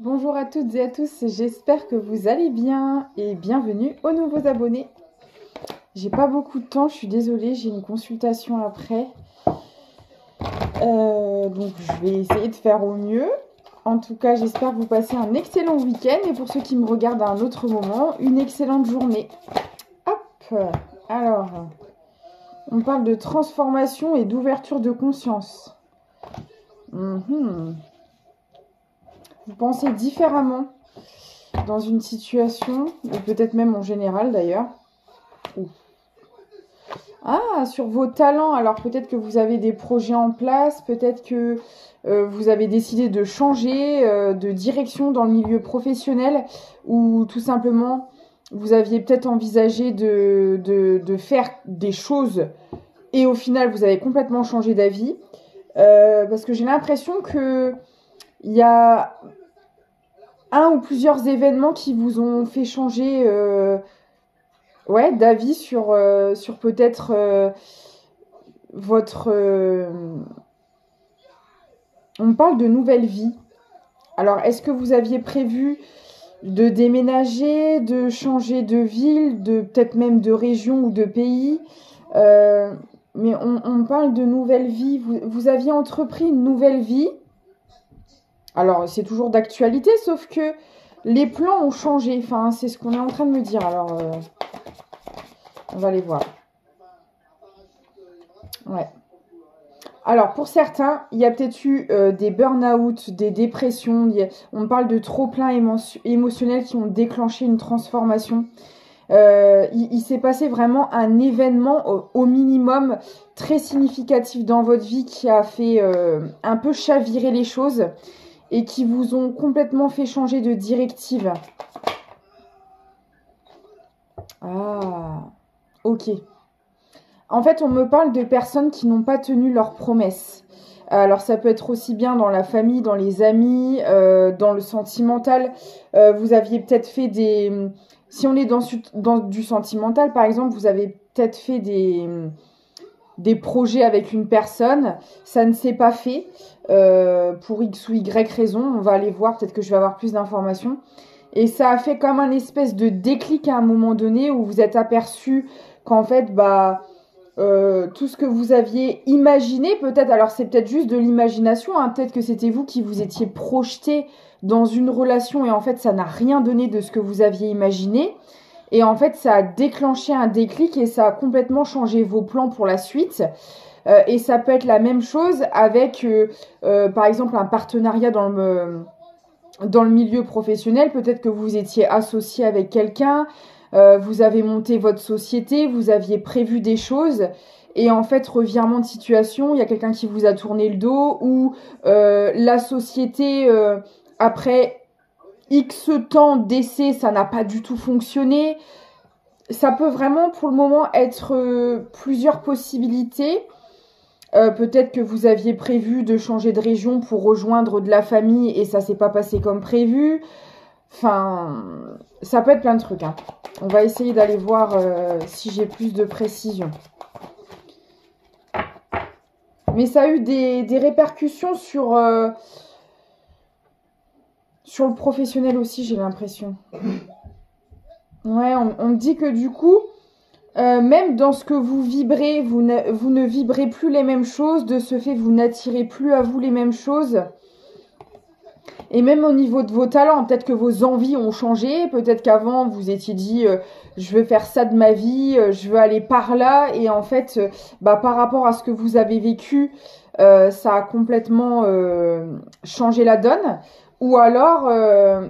Bonjour à toutes et à tous, j'espère que vous allez bien et bienvenue aux nouveaux abonnés. J'ai pas beaucoup de temps, je suis désolée, j'ai une consultation après. Donc je vais essayer de faire au mieux. En tout cas, j'espère que vous passez un excellent week-end et pour ceux qui me regardent à un autre moment, une excellente journée. Hop, alors, on parle de transformation et d'ouverture de conscience. Vous pensez différemment dans une situation, ou peut-être même en général d'ailleurs. Ah, sur vos talents, alors peut-être que vous avez des projets en place, peut-être que vous avez décidé de changer de direction dans le milieu professionnel, ou tout simplement vous aviez peut-être envisagé de faire des choses et au final vous avez complètement changé d'avis. Parce que j'ai l'impression que il y a un ou plusieurs événements qui vous ont fait changer d'avis sur peut-être votre... On parle de nouvelle vie. Alors, est-ce que vous aviez prévu de déménager, de changer de ville, de peut-être même de région ou de pays mais on parle de nouvelle vie. Vous aviez entrepris une nouvelle vie. Alors, c'est toujours d'actualité, sauf que les plans ont changé. Enfin, c'est ce qu'on est en train de me dire. Alors, on va les voir. Ouais. Alors, pour certains, il y a peut-être eu des burn-out, des dépressions. On parle de trop-plein émotionnels qui ont déclenché une transformation. Il s'est passé vraiment un événement au minimum très significatif dans votre vie qui a fait un peu chavirer les choses et qui vous ont complètement fait changer de directive. Ah, ok. En fait, on me parle de personnes qui n'ont pas tenu leurs promesses. Alors, ça peut être aussi bien dans la famille, dans les amis, dans le sentimental. Vous aviez peut-être fait des... Si on est dans du sentimental, par exemple, vous avez peut-être fait des projets avec une personne. Ça ne s'est pas fait pour X ou Y raison. On va aller voir, peut-être que je vais avoir plus d'informations. Et ça a fait comme un espèce de déclic à un moment donné où vous êtes aperçu qu'en fait, tout ce que vous aviez imaginé, peut-être, alors c'est peut-être juste de l'imagination, hein, peut-être que c'était vous qui vous étiez projeté dans une relation et en fait ça n'a rien donné de ce que vous aviez imaginé. Et en fait ça a déclenché un déclic et ça a complètement changé vos plans pour la suite. Et ça peut être la même chose avec, par exemple, un partenariat dans le milieu professionnel. Peut-être que vous étiez associé avec quelqu'un. Vous avez monté votre société, vous aviez prévu des choses et en fait revirement de situation, il y a quelqu'un qui vous a tourné le dos ou la société après X temps d'essai, ça n'a pas du tout fonctionné. Ça peut vraiment pour le moment être plusieurs possibilités. Peut-être que vous aviez prévu de changer de région pour rejoindre de la famille et ça s'est pas passé comme prévu. Enfin, ça peut être plein de trucs, hein. On va essayer d'aller voir si j'ai plus de précision. Mais ça a eu des répercussions sur le professionnel aussi, j'ai l'impression. Ouais, on me dit que du coup, même dans ce que vous vibrez, vous ne vibrez plus les mêmes choses. De ce fait, vous n'attirez plus à vous les mêmes choses. Et même au niveau de vos talents, peut-être que vos envies ont changé. Peut-être qu'avant, vous étiez dit, je veux faire ça de ma vie, je veux aller par là. Et en fait, par rapport à ce que vous avez vécu, ça a complètement changé la donne. Ou alors,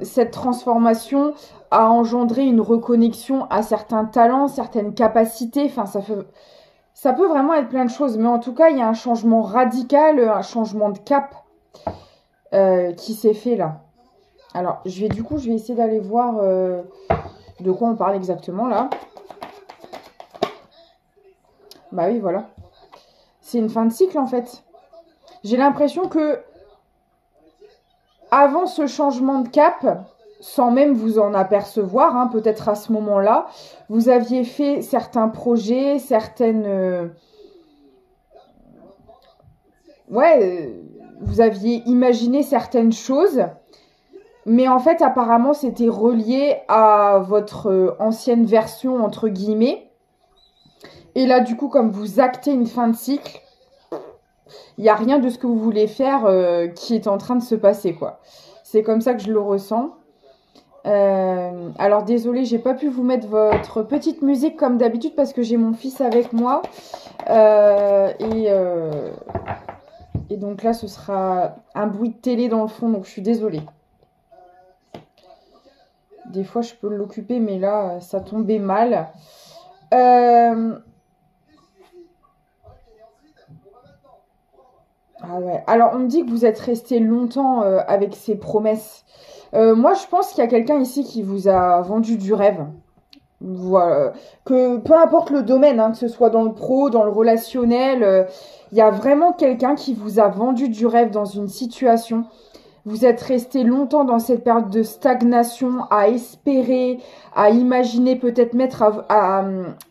cette transformation a engendré une reconnexion à certains talents, certaines capacités. Enfin, ça peut vraiment être plein de choses. Mais en tout cas, il y a un changement radical, un changement de cap qui s'est fait là. Alors, je vais essayer d'aller voir de quoi on parle exactement là. Bah oui, voilà. C'est une fin de cycle en fait. J'ai l'impression que avant ce changement de cap, sans même vous en apercevoir, hein, peut-être à ce moment-là, vous aviez fait certains projets, certaines... vous aviez imaginé certaines choses. Mais en fait, apparemment, c'était relié à votre ancienne version, entre guillemets. Et là, du coup, comme vous actez une fin de cycle, il n'y a rien de ce que vous voulez faire qui est en train de se passer, quoi. C'est comme ça que je le ressens. Alors désolée, j'ai pas pu vous mettre votre petite musique comme d'habitude parce que j'ai mon fils avec moi. Et donc là, ce sera un bruit de télé dans le fond, donc je suis désolée. Des fois, je peux l'occuper, mais là, ça tombait mal. Ah ouais. Alors, on me dit que vous êtes resté longtemps avec ces promesses. Moi, je pense qu'il y a quelqu'un ici qui vous a vendu du rêve. Voilà. Que peu importe le domaine, hein, que ce soit dans le pro, dans le relationnel, il y a vraiment quelqu'un qui vous a vendu du rêve dans une situation. Vous êtes resté longtemps dans cette période de stagnation, à espérer, à imaginer peut-être à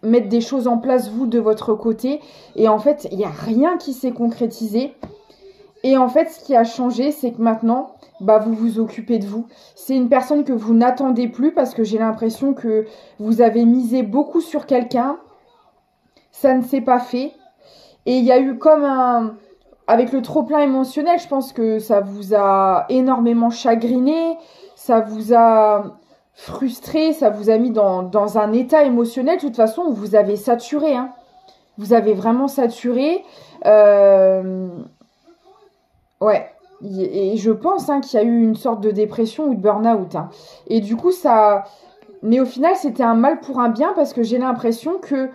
mettre des choses en place, vous, de votre côté. Et en fait, il n'y a rien qui s'est concrétisé. Et en fait, ce qui a changé, c'est que maintenant, bah, vous vous occupez de vous. C'est une personne que vous n'attendez plus parce que j'ai l'impression que vous avez misé beaucoup sur quelqu'un. Ça ne s'est pas fait. Et il y a eu comme un... Avec le trop-plein émotionnel, je pense que ça vous a énormément chagriné, ça vous a frustré, ça vous a mis dans un état émotionnel, de toute façon, où vous avez saturé. Hein. Vous avez vraiment saturé. Ouais. Et je pense hein, qu'il y a eu une sorte de dépression ou de burn-out. Hein. Et du coup, ça... Mais au final, c'était un mal pour un bien parce que j'ai l'impression que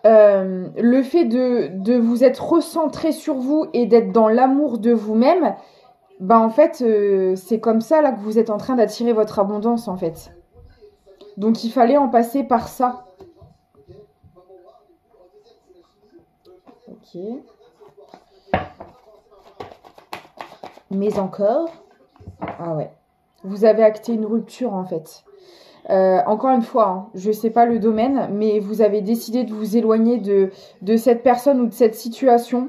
le fait de vous être recentré sur vous et d'être dans l'amour de vous-même, bah en fait, c'est comme ça là que vous êtes en train d'attirer votre abondance en fait. Donc il fallait en passer par ça. Ok. Mais encore. Ah ouais. Vous avez acté une rupture en fait. Encore une fois, hein, je ne sais pas le domaine, mais vous avez décidé de vous éloigner de cette personne ou de cette situation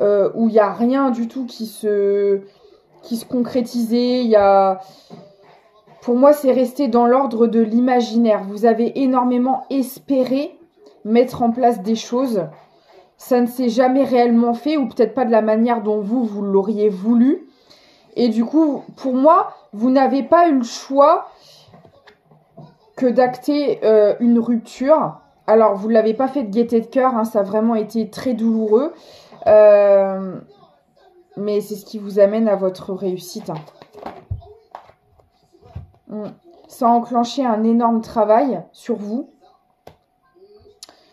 où il n'y a rien du tout qui se concrétisait. Pour moi, c'est resté dans l'ordre de l'imaginaire. Vous avez énormément espéré mettre en place des choses. Ça ne s'est jamais réellement fait, ou peut-être pas de la manière dont vous l'auriez voulu. Et du coup, pour moi, vous n'avez pas eu le choix que d'acter une rupture. Alors, vous ne l'avez pas fait de gaieté de cœur, hein, ça a vraiment été très douloureux. Mais c'est ce qui vous amène à votre réussite. Hein. Ça a enclenché un énorme travail sur vous.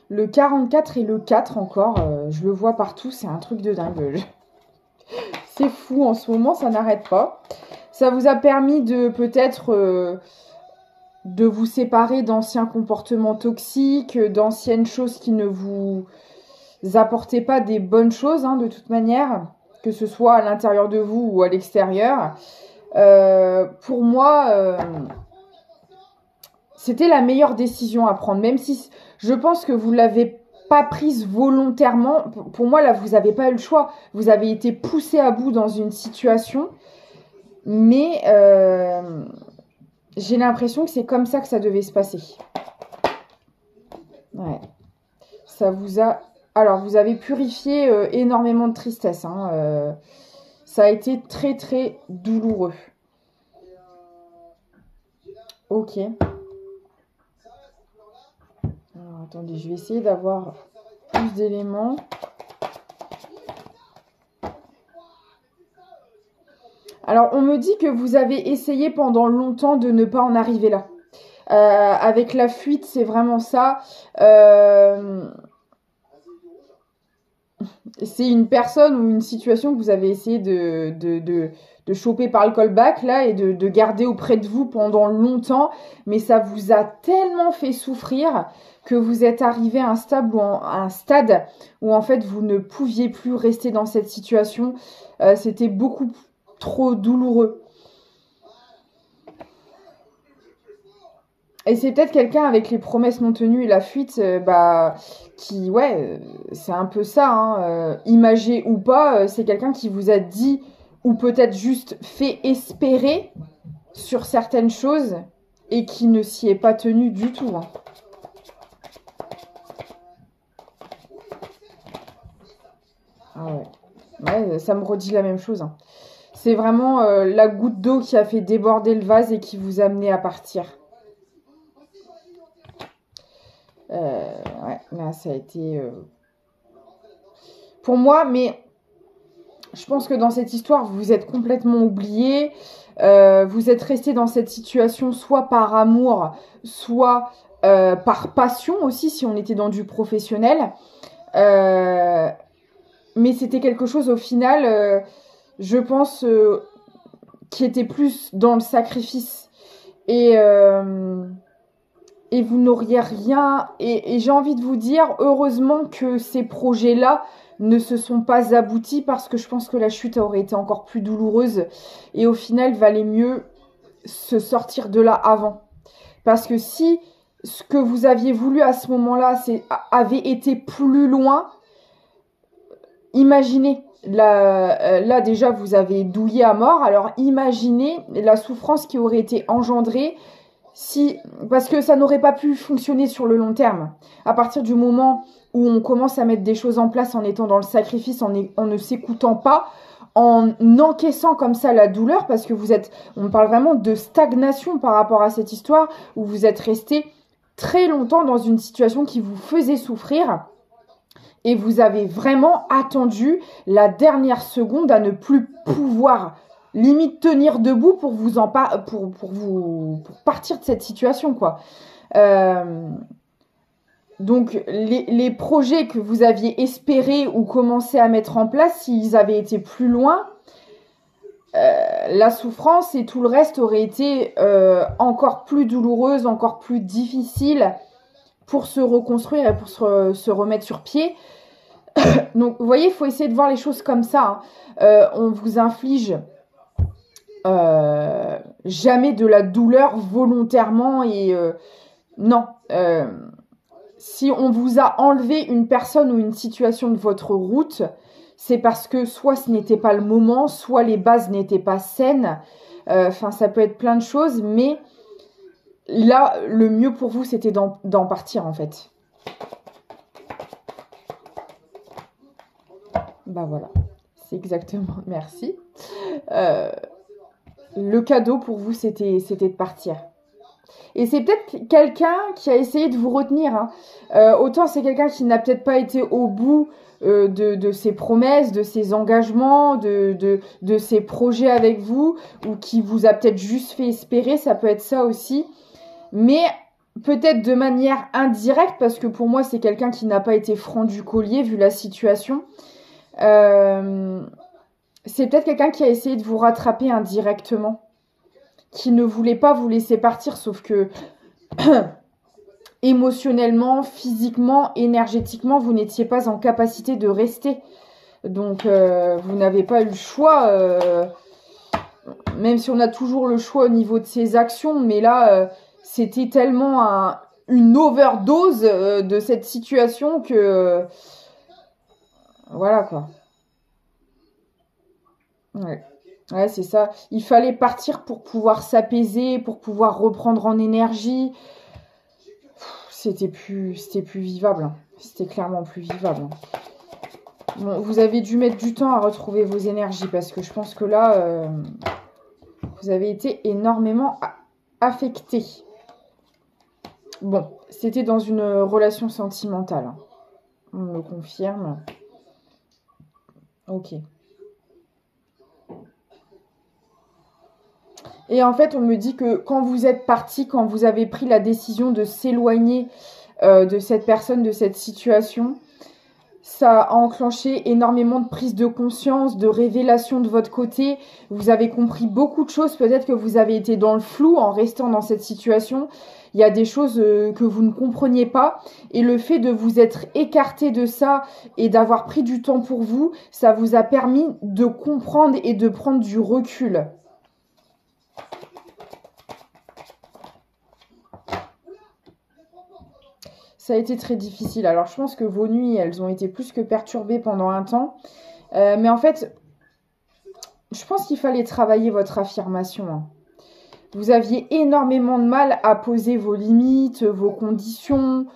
Le 44 et le 4 encore, je le vois partout, c'est un truc de dingue. C'est fou en ce moment, ça n'arrête pas. Ça vous a permis de peut-être... de vous séparer d'anciens comportements toxiques, d'anciennes choses qui ne vous apportaient pas des bonnes choses, hein, de toute manière, que ce soit à l'intérieur de vous ou à l'extérieur. Pour moi, c'était la meilleure décision à prendre, même si je pense que vous l'avez pas prise volontairement. Pour moi, là, vous n'avez pas eu le choix. Vous avez été poussé à bout dans une situation, mais... j'ai l'impression que c'est comme ça que ça devait se passer. Ouais. Ça vous a... Alors, vous avez purifié énormément de tristesse. Hein, ça a été très, très douloureux. Ok. Alors, attendez, je vais essayer d'avoir plus d'éléments. Alors, on me dit que vous avez essayé pendant longtemps de ne pas en arriver là. Avec la fuite, c'est vraiment ça. C'est une personne ou une situation que vous avez essayé de choper par le callback là et de garder auprès de vous pendant longtemps. Mais ça vous a tellement fait souffrir que vous êtes arrivé à un stade où en fait vous ne pouviez plus rester dans cette situation. C'était beaucoup trop douloureux. Et c'est peut-être quelqu'un avec les promesses non tenues et la fuite, qui, ouais, c'est un peu ça, hein, imagé ou pas, c'est quelqu'un qui vous a dit ou peut-être juste fait espérer sur certaines choses et qui ne s'y est pas tenu du tout. Hein. Ah ouais. Ouais, ça me redit la même chose. Hein. C'est vraiment la goutte d'eau qui a fait déborder le vase et qui vous a amené à partir. Ouais, là, ça a été... Pour moi, mais je pense que dans cette histoire, vous vous êtes complètement oublié. Vous êtes resté dans cette situation soit par amour, soit par passion aussi, si on était dans du professionnel. Mais c'était quelque chose au final, je pense, qui était plus dans le sacrifice. Et vous n'auriez rien. Et j'ai envie de vous dire, heureusement que ces projets-là ne se sont pas aboutis parce que je pense que la chute aurait été encore plus douloureuse. Et au final, il valait mieux se sortir de là avant. Parce que si ce que vous aviez voulu à ce moment-là avait été plus loin, imaginez. Là, déjà, vous avez douillé à mort. Alors, imaginez la souffrance qui aurait été engendrée parce que ça n'aurait pas pu fonctionner sur le long terme. À partir du moment où on commence à mettre des choses en place en étant dans le sacrifice, en ne s'écoutant pas, en encaissant comme ça la douleur, parce que on parle vraiment de stagnation par rapport à cette histoire, où vous êtes resté très longtemps dans une situation qui vous faisait souffrir. Et vous avez vraiment attendu la dernière seconde à ne plus pouvoir limite tenir debout pour pour partir de cette situation, quoi. Donc les projets que vous aviez espérés ou commencé à mettre en place, s'ils avaient été plus loin, la souffrance et tout le reste auraient été encore plus douloureuses, encore plus difficiles pour se reconstruire et pour se remettre sur pied. Donc, vous voyez, il faut essayer de voir les choses comme ça. Hein. On vous inflige jamais de la douleur volontairement et non. Si on vous a enlevé une personne ou une situation de votre route, c'est parce que soit ce n'était pas le moment, soit les bases n'étaient pas saines. Enfin, ça peut être plein de choses, mais là, le mieux pour vous, c'était d'en partir, en fait. Bah voilà, c'est exactement, merci. Le cadeau pour vous, c'était de partir. Et c'est peut-être quelqu'un qui a essayé de vous retenir. Hein. Autant c'est quelqu'un qui n'a peut-être pas été au bout de ses promesses, de ses engagements, de ses projets avec vous, ou qui vous a peut-être juste fait espérer, ça peut être ça aussi. Mais peut-être de manière indirecte, parce que pour moi c'est quelqu'un qui n'a pas été franc du collier vu la situation. C'est peut-être quelqu'un qui a essayé de vous rattraper indirectement, qui ne voulait pas vous laisser partir, sauf que émotionnellement, physiquement, énergétiquement, vous n'étiez pas en capacité de rester. Donc, vous n'avez pas eu le choix, même si on a toujours le choix au niveau de ses actions, mais là, c'était tellement une overdose de cette situation que... voilà, quoi. Ouais, c'est ça. Il fallait partir pour pouvoir s'apaiser, pour pouvoir reprendre en énergie. C'était plus vivable. Hein. C'était clairement plus vivable. Hein. Bon, vous avez dû mettre du temps à retrouver vos énergies parce que je pense que là, vous avez été énormément affecté. Bon, c'était dans une relation sentimentale. Hein. On me confirme. Ok. Et en fait, on me dit que quand vous êtes parti, quand vous avez pris la décision de s'éloigner de cette personne, de cette situation, ça a enclenché énormément de prise de conscience, de révélation de votre côté. Vous avez compris beaucoup de choses. Peut-être que vous avez été dans le flou en restant dans cette situation. Il y a des choses que vous ne compreniez pas. Et le fait de vous être écarté de ça et d'avoir pris du temps pour vous, ça vous a permis de comprendre et de prendre du recul. Ça a été très difficile. Alors, je pense que vos nuits, elles ont été plus que perturbées pendant un temps. Mais en fait, je pense qu'il fallait travailler votre affirmation, hein. Vous aviez énormément de mal à poser vos limites, vos conditions,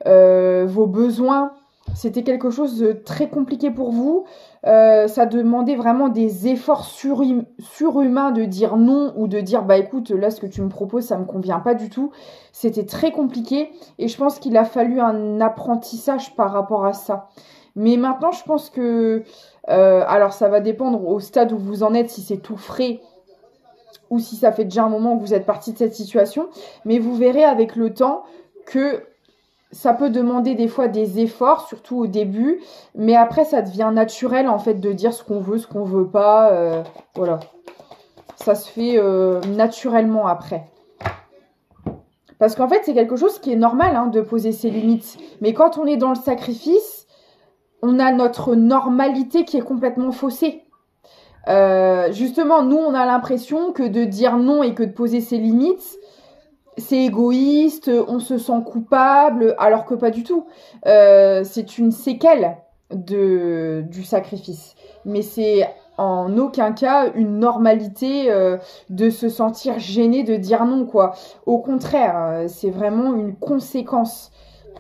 vos besoins. C'était quelque chose de très compliqué pour vous. Ça demandait vraiment des efforts surhumains de dire non ou de dire bah écoute, là ce que tu me proposes, ça me convient pas du tout. C'était très compliqué et je pense qu'il a fallu un apprentissage par rapport à ça. Mais maintenant, je pense que alors ça va dépendre au stade où vous en êtes, si c'est tout frais ou si ça fait déjà un moment que vous êtes parti de cette situation. Mais vous verrez avec le temps que ça peut demander des fois des efforts, surtout au début. Mais après, ça devient naturel en fait de dire ce qu'on veut pas. Voilà. Ça se fait naturellement après. Parce qu'en fait, c'est quelque chose qui est normal hein, de poser ses limites. Mais quand on est dans le sacrifice, on a notre normalité qui est complètement faussée. Justement, nous, on a l'impression que de dire non et que de poser ses limites, c'est égoïste, on se sent coupable, alors que pas du tout. C'est une séquelle du sacrifice. Mais c'est en aucun cas une normalité de se sentir gêné de dire non, quoi. Au contraire, c'est vraiment une conséquence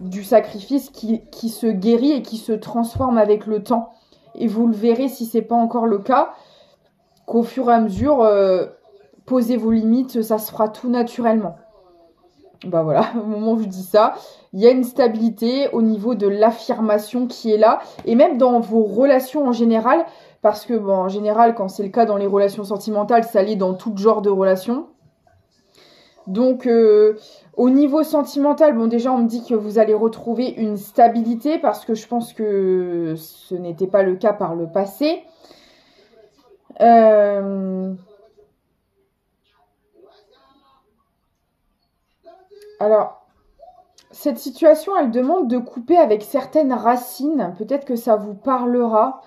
du sacrifice qui se guérit et qui se transforme avec le temps. Et vous le verrez si c'est pas encore le cas, qu'au fur et à mesure, posez vos limites, ça se fera tout naturellement. Bah voilà, au moment où je dis ça, il y a une stabilité au niveau de l'affirmation qui est là, et même dans vos relations en général, parce que bon, en général, quand c'est le cas dans les relations sentimentales, ça l'est dans tout genre de relations. Donc, au niveau sentimental, bon déjà on me dit que vous allez retrouver une stabilité, parce que je pense que ce n'était pas le cas par le passé. Alors, cette situation, elle demande de couper avec certaines racines. Peut-être que ça vous parlera.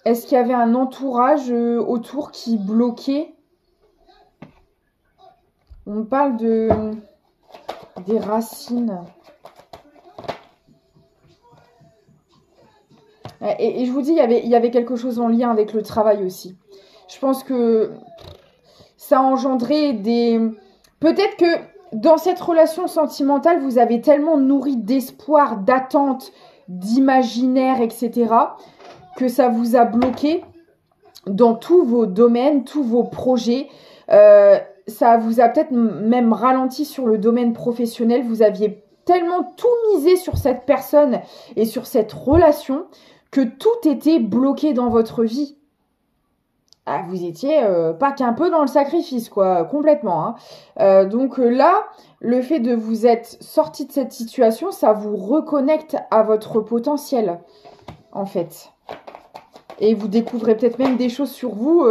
Est-ce qu'il y avait un entourage autour qui bloquait? On me parle des racines. Et je vous dis, il y avait quelque chose en lien avec le travail aussi. Je pense que ça a engendré des... Peut-être que dans cette relation sentimentale, vous avez tellement nourri d'espoir, d'attente, d'imaginaire, etc., que ça vous a bloqué dans tous vos domaines, tous vos projets. Ça vous a peut-être même ralenti sur le domaine professionnel. Vous aviez tellement tout misé sur cette personne et sur cette relation que tout était bloqué dans votre vie. Ah, vous étiez pas qu'un peu dans le sacrifice, quoi, complètement. Hein. Donc là, le fait de vous être sorti de cette situation, ça vous reconnecte à votre potentiel, en fait. Et vous découvrez peut-être même des choses sur vous,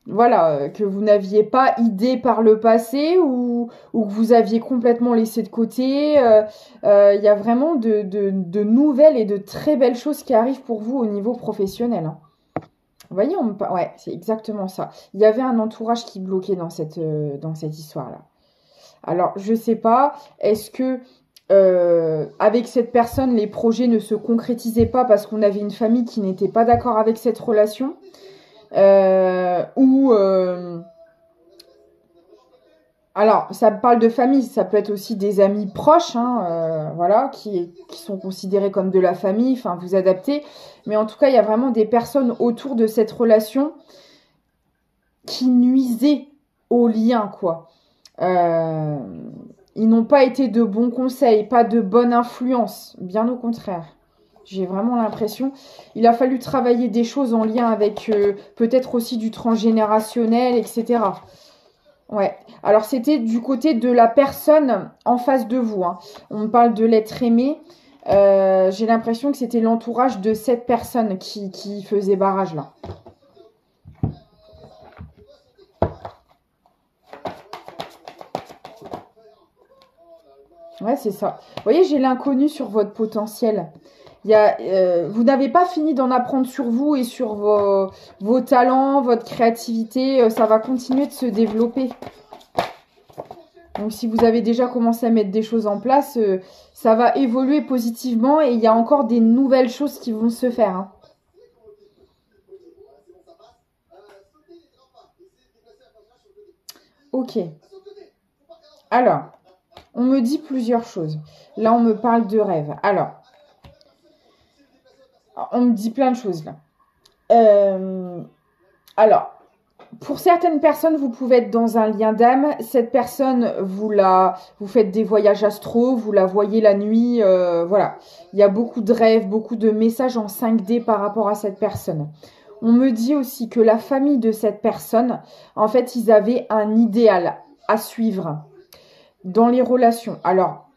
voilà, que vous n'aviez pas idée par le passé ou que vous aviez complètement laissé de côté. Il y a vraiment de nouvelles et de très belles choses qui arrivent pour vous au niveau professionnel. Hein. Vous voyez, ouais, c'est exactement ça. Il y avait un entourage qui bloquait dans cette histoire-là. Alors, je sais pas, est-ce que avec cette personne, les projets ne se concrétisaient pas parce qu'on avait une famille qui n'était pas d'accord avec cette relation alors, ça parle de famille, ça peut être aussi des amis proches, hein, voilà, qui sont considérés comme de la famille, enfin, vous adaptez. Mais en tout cas, il y a vraiment des personnes autour de cette relation qui nuisaient au lien, quoi. Ils n'ont pas été de bons conseils, pas de bonne influence, bien au contraire. J'ai vraiment l'impression. Il a fallu travailler des choses en lien avec peut-être aussi du transgénérationnel, etc. Ouais. Alors, c'était du côté de la personne en face de vous. Hein. On me parle de l'être aimé. J'ai l'impression que c'était l'entourage de cette personne qui faisait barrage là. Ouais, c'est ça. Vous voyez, j'ai l'inconnu sur votre potentiel. Vous n'avez pas fini d'en apprendre sur vous et sur vos talents, votre créativité. Ça va continuer de se développer. Donc, si vous avez déjà commencé à mettre des choses en place, ça va évoluer positivement et il y a encore des nouvelles choses qui vont se faire. Hein. Ok. Alors, on me dit plusieurs choses. Là, on me parle de rêve. Alors, on me dit plein de choses là. Alors, pour certaines personnes, vous pouvez être dans un lien d'âme. Cette personne, vous faites des voyages astraux, vous la voyez la nuit. Voilà, il y a beaucoup de rêves, beaucoup de messages en 5D par rapport à cette personne. On me dit aussi que la famille de cette personne, en fait, ils avaient un idéal à suivre dans les relations. Alors,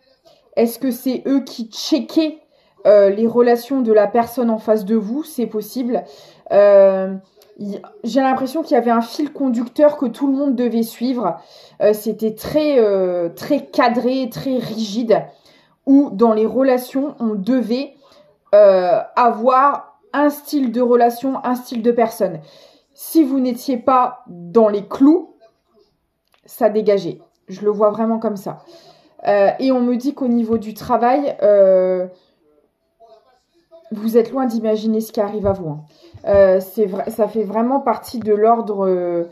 est-ce que c'est eux qui checkaient les relations de la personne en face de vous? C'est possible. J'ai l'impression qu'il y avait un fil conducteur que tout le monde devait suivre. C'était très cadré, très rigide, où dans les relations, on devait avoir un style de relation, un style de personne. Si vous n'étiez pas dans les clous, ça dégageait. Je le vois vraiment comme ça. Et on me dit qu'au niveau du travail, vous êtes loin d'imaginer ce qui arrive à vous. C'est vrai, ça fait vraiment partie de l'ordre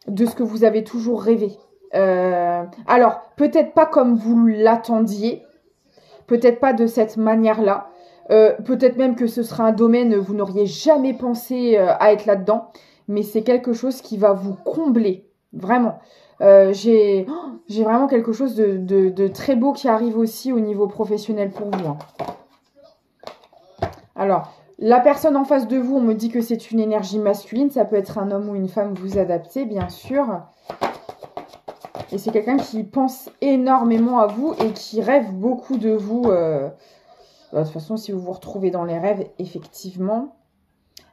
de ce que vous avez toujours rêvé. Alors, peut-être pas comme vous l'attendiez, peut-être pas de cette manière-là, peut-être même que ce sera un domaine où vous n'auriez jamais pensé à être là-dedans, mais c'est quelque chose qui va vous combler, vraiment. J'ai vraiment quelque chose de très beau qui arrive aussi au niveau professionnel pour vous. Alors, la personne en face de vous, on me dit que c'est une énergie masculine. Ça peut être un homme ou une femme, vous adaptez, bien sûr. Et c'est quelqu'un qui pense énormément à vous et qui rêve beaucoup de vous. De toute façon, si vous vous retrouvez dans les rêves, effectivement.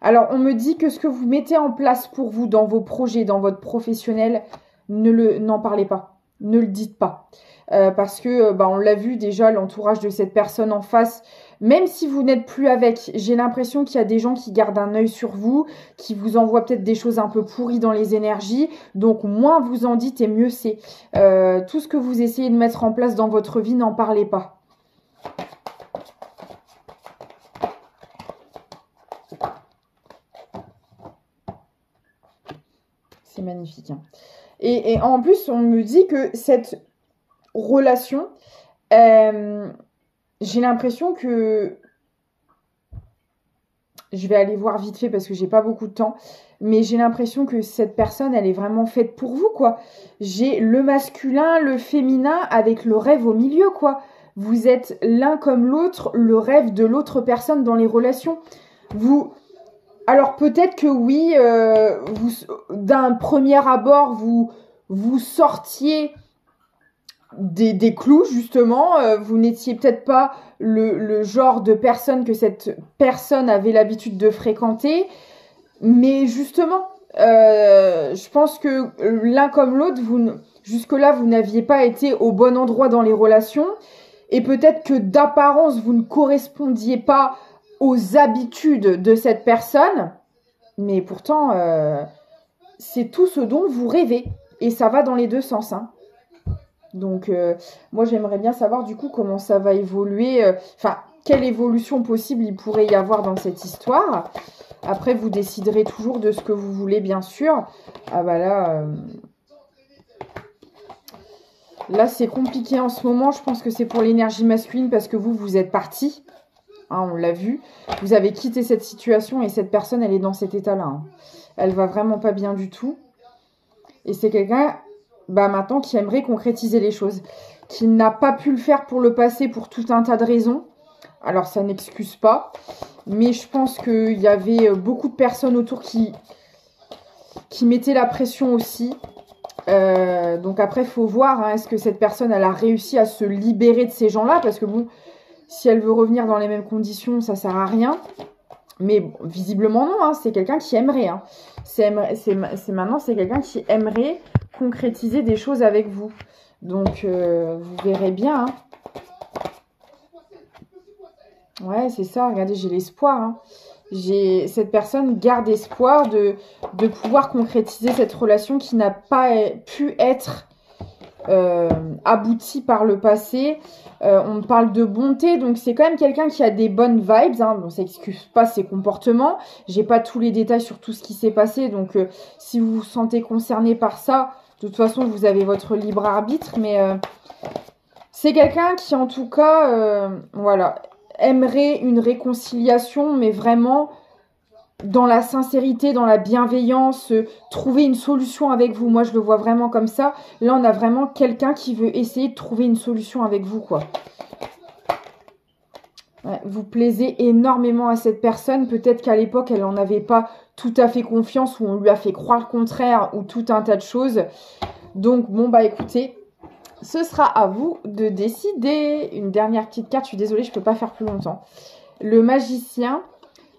Alors, on me dit que ce que vous mettez en place pour vous dans vos projets, dans votre professionnel, n'en parlez pas. Ne le dites pas. Parce que, on l'a vu déjà, l'entourage de cette personne en face, même si vous n'êtes plus avec, j'ai l'impression qu'il y a des gens qui gardent un œil sur vous, qui vous envoient peut-être des choses un peu pourries dans les énergies. Donc, moins vous en dites et mieux c'est. Tout ce que vous essayez de mettre en place dans votre vie, n'en parlez pas. C'est magnifique. Hein. Et en plus, on me dit que cette relation, j'ai l'impression que... Je vais aller voir vite fait parce que j'ai pas beaucoup de temps. Mais j'ai l'impression que cette personne, elle est vraiment faite pour vous, quoi. J'ai le masculin, le féminin avec le rêve au milieu, quoi. Vous êtes l'un comme l'autre, le rêve de l'autre personne dans les relations. Alors peut-être que oui, d'un premier abord, vous sortiez des clous, justement. Vous n'étiez peut-être pas le genre de personne que cette personne avait l'habitude de fréquenter. Mais justement, je pense que l'un comme l'autre, jusque-là, vous n'aviez pas été au bon endroit dans les relations. Et peut-être que d'apparence, vous ne correspondiez pas aux habitudes de cette personne. Mais pourtant, c'est tout ce dont vous rêvez. Et ça va dans les deux sens. Hein. Donc, moi, j'aimerais bien savoir du coup comment ça va évoluer. Quelle évolution possible il pourrait y avoir dans cette histoire. Après, vous déciderez toujours de ce que vous voulez, bien sûr. Ah bah là, c'est compliqué en ce moment. Je pense que c'est pour l'énergie masculine parce que vous êtes parti. Hein, on l'a vu. Vous avez quitté cette situation et cette personne, elle est dans cet état-là. Hein. Elle va vraiment pas bien du tout. Et c'est quelqu'un, maintenant, qui aimerait concrétiser les choses. Qui n'a pas pu le faire pour le passé pour tout un tas de raisons. Alors, ça n'excuse pas. Mais je pense qu'il y avait beaucoup de personnes autour qui mettaient la pression aussi. Donc après, il faut voir, hein, est-ce que cette personne, elle a réussi à se libérer de ces gens-là? Parce que bon, si elle veut revenir dans les mêmes conditions, ça sert à rien. Mais bon, visiblement non, hein, c'est quelqu'un qui aimerait. Hein. Maintenant, c'est quelqu'un qui aimerait concrétiser des choses avec vous. Donc, vous verrez bien. Hein. Ouais, c'est ça. Regardez, j'ai l'espoir. Hein. Cette personne garde espoir de pouvoir concrétiser cette relation qui n'a pas pu être abouti par le passé. On parle de bonté, donc c'est quand même quelqu'un qui a des bonnes vibes. Hein. Bon, ça excuse pas ses comportements. J'ai pas tous les détails sur tout ce qui s'est passé, donc si vous vous sentez concerné par ça, de toute façon, vous avez votre libre arbitre. Mais c'est quelqu'un qui, en tout cas, voilà, aimerait une réconciliation, mais vraiment dans la sincérité, dans la bienveillance, trouver une solution avec vous. Moi, je le vois vraiment comme ça. Là, on a vraiment quelqu'un qui veut essayer de trouver une solution avec vous, quoi. Ouais, vous plaisez énormément à cette personne. Peut-être qu'à l'époque, elle n'en avait pas tout à fait confiance, ou on lui a fait croire le contraire, ou tout un tas de choses. Donc, bon, bah écoutez, ce sera à vous de décider. Une dernière petite carte, je suis désolée, je ne peux pas faire plus longtemps. Le magicien,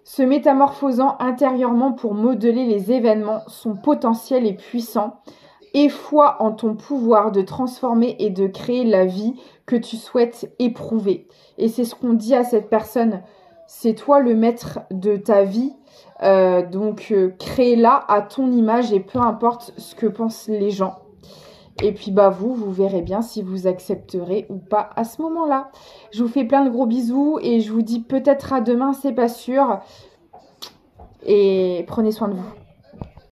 se métamorphosant intérieurement pour modeler les événements, son potentiel est puissant. Aie foi en ton pouvoir de transformer et de créer la vie que tu souhaites éprouver. Et c'est ce qu'on dit à cette personne. C'est toi le maître de ta vie. Donc crée-la à ton image et peu importe ce que pensent les gens. Et puis bah vous verrez bien si vous accepterez ou pas à ce moment-là. Je vous fais plein de gros bisous et je vous dis peut-être à demain, c'est pas sûr. Et prenez soin de vous.